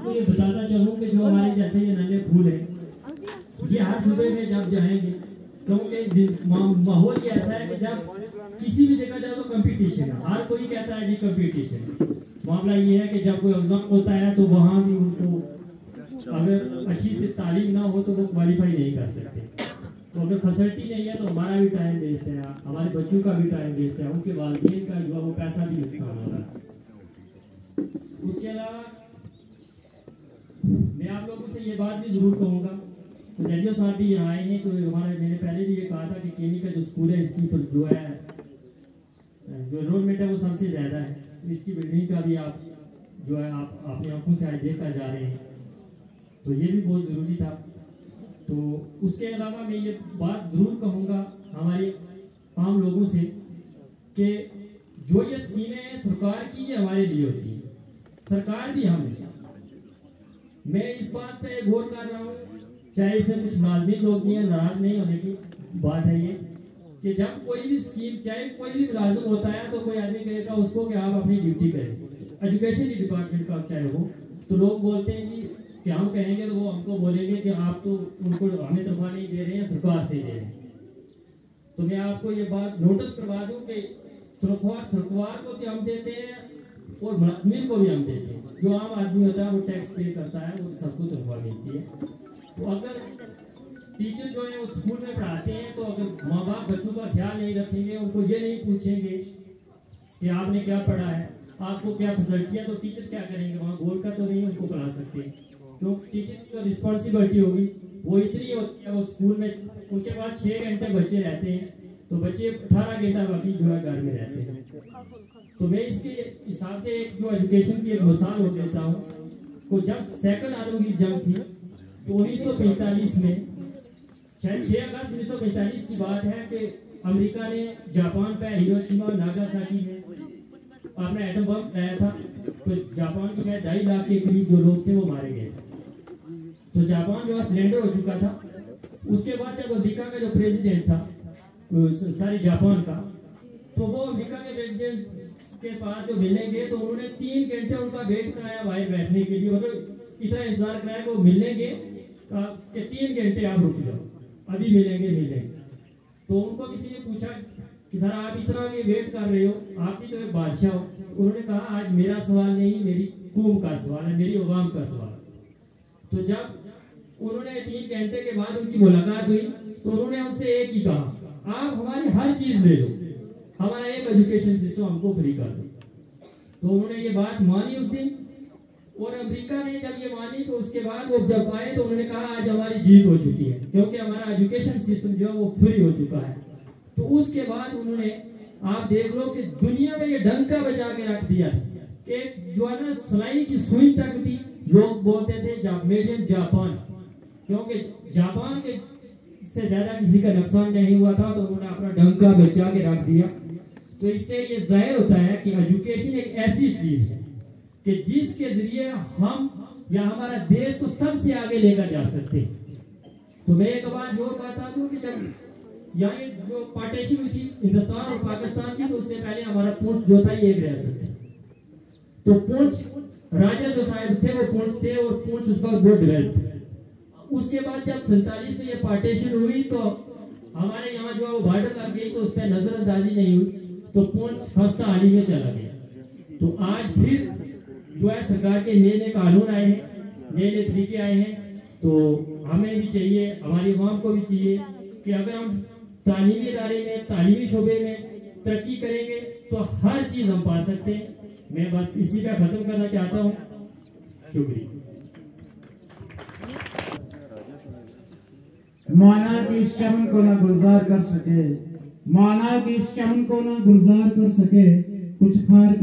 आपको ये बताना चाहूँ कि जो हमारे जैसे ये नन्हे फूल है, ये हर सूबे में जब जाएंगे, क्योंकि माहौल ये ऐसा है कि जब किसी भी जगह जाए तो कंपटीशन है, हर कोई कहता है जी कंपटीशन। मामला ये है कि जब कोई एग्जाम होता है तो वहाँ भी उनको अगर अच्छी से तालीम ना हो तो वो क्वालिफाई नहीं कर सकते। तो अगर फैसिलिटी नहीं है तो हमारा भी टाइम वेस्ट है, हमारे बच्चों का भी टाइम वेस्ट है, उनके वालिदैन का जो है वो पैसा भी नुकसान हो रहा है। उसके अलावा मैं आप लोगों से ये बात भी जरूर कहूँगा, तो जजियो साहब भी यहाँ आए हैं, तो हमारे मैंने पहले भी ये कहा था कि केनी का जो स्कूल है इसकी पर जो है जो एनरोलमेंट है वो सबसे ज़्यादा है। इसकी बिल्डिंग का भी आप जो है आप अपनी आंखों से आज देखकर जा रहे हैं, तो ये भी बहुत ज़रूरी था। तो उसके अलावा मैं ये बात ज़रूर कहूँगा हमारे आम लोगों से कि जो ये स्कीमें हैं सरकार की, ये हमारे लिए होती है, सरकार भी हमें। मैं इस बात पे गौर कर रहा हूँ, चाहे इसमें कुछ नाज़रीन लोग भी हैं, नाराज नहीं होने की बात है ये कि जब कोई भी स्कीम, चाहे कोई भी मुलाजिम होता है तो कोई आदमी कहेगा उसको कि आप अपनी ड्यूटी करें, एजुकेशन डिपार्टमेंट का चाहे हो, तो लोग बोलते हैं जी कि हम कहेंगे तो वो हमको बोलेंगे कि आप तो उनको हमें तनख्वाह नहीं दे रहे हैं, सरकार से दे रहे हैं। तो मैं आपको ये बात नोटिस करवा दूं कि तनख्वाह सरकार को भी हम देते हैं और मुलाजिम को भी हम देते हैं। जो आम आदमी होता है वो टैक्स पे करता है, वो सबको तनख्वाह मिलती है। तो अगर टीचर जो है वो स्कूल में पढ़ाते हैं तो अगर माँ बाप बच्चों का ख्याल नहीं रखेंगे, उनको ये नहीं पूछेंगे कि आपने क्या पढ़ा है, आपको क्या फैसिलिटियाँ, तो टीचर क्या करेंगे? वहाँ बोल कर तो नहीं उनको पढ़ा सकते, क्योंकि टीचर की जो रिस्पॉन्सिबिलिटी होगी वो इतनी होती है। वो स्कूल में उनके पास 6 घंटे बच्चे रहते हैं, तो बच्चे 18 घंटा बाकी जो है घर में रहते हैं। तो मैं इसके हिसाब से एक जो एजुकेशन की एक मिसाल हो देता हूँ। तो जब सेकंड आलम की जंग थी तो 1945 में, शायद 6 अगस्त 1945 की बात है कि अमेरिका ने जापान पे हिरोशिमा और नागासाकी में अपना एटम बम लगाया था। तो जापान के शायद 2.5 लाख के करीब जो लोग थे वो मारे गए। तो जापान जो सरेंडर हो चुका था। उसके बाद जब अमेरिका का जो प्रेसिडेंट था सारे जापान का, तो वो अमेरिका के प्रेसिडेंट के पास जो मिलने गए तो उन्होंने 3 घंटे उनका वेट कराया बाहर बैठने के लिए, मतलब इतना इंतजार कराया कि वो मिलने गए कि 3 घंटे आप रुक जाओ, अभी मिलेंगे। तो उनको किसी ने पूछा कि सर आप इतना भी वेट कर रहे हो, आप भी तो एक बादशाह हो। उन्होंने कहा आज मेरा सवाल नहीं, मेरी कौम का सवाल है, मेरी अवाम का सवाल। तो जब उन्होंने 3 घंटे के बाद उनकी मुलाकात हुई तो उन्होंने उनसे एक ही कहा, आप हमारी हर चीज ले लो, हमारा एक एजुकेशन सिस्टम हमको फ्री कर दो। तो उन्होंने ये बात मानी उस दिन, और अमेरिका ने जब ये मानी तो उसके बाद वो जब आए तो उन्होंने कहा आज हमारी जीत हो चुकी है, क्योंकि हमारा एजुकेशन सिस्टम जो है वो फ्री हो चुका है। तो उसके बाद उन्होंने, आप देख लो कि दुनिया में ये डंका बजा के रख दिया कि जो है ना सलाई की सुई तक भी लोग बोलते थे मेड इन जापान, क्योंकि जापान के से ज्यादा किसी का नुकसान नहीं हुआ था। तो उन्होंने अपना डंका बचा के रख दिया। तो इससे ये जाहिर होता है कि एजुकेशन एक ऐसी चीज है कि जिसके जरिए हम या हमारा देश को सबसे आगे लेकर जा सकते हैं। तो मैं एक बात और बता दूं कि जब यहाँ जो पार्टीशन हुई थी हिंदुस्तान और पाकिस्तान की, तो उससे पहले हमारा पुंछ जो था ये एक रियासत थी। तो पुंछ राजा जो साहब थे वो पुंछ थे, और पुंछ उस वक्त बहुत डेवलप थे। उसके बाद जब 47 में ये पार्टीशन हुई तो हमारे यहाँ जो है वो बॉर्डर लग गई, तो उस पर नजरअंदाजी नहीं हुई, तो पुंछ खस्ता हाली में चला गया। तो आज फिर जो है सरकार के नए नए कानून आए हैं, नए नए तरीके आए हैं। तो हमें भी चाहिए, हमारी अवाम को भी चाहिए कि अगर हम तालीमी इदारे में, तालीमी शोबे में तरक्की करेंगे तो हर चीज हम पा सकते हैं। मैं बस इसी का खत्म करना चाहता हूँ। शुक्रिया। माना कि इस चमन को न गुलजार कर सके, माना कि इस चमन को न गुलजार कर सके, कुछ खार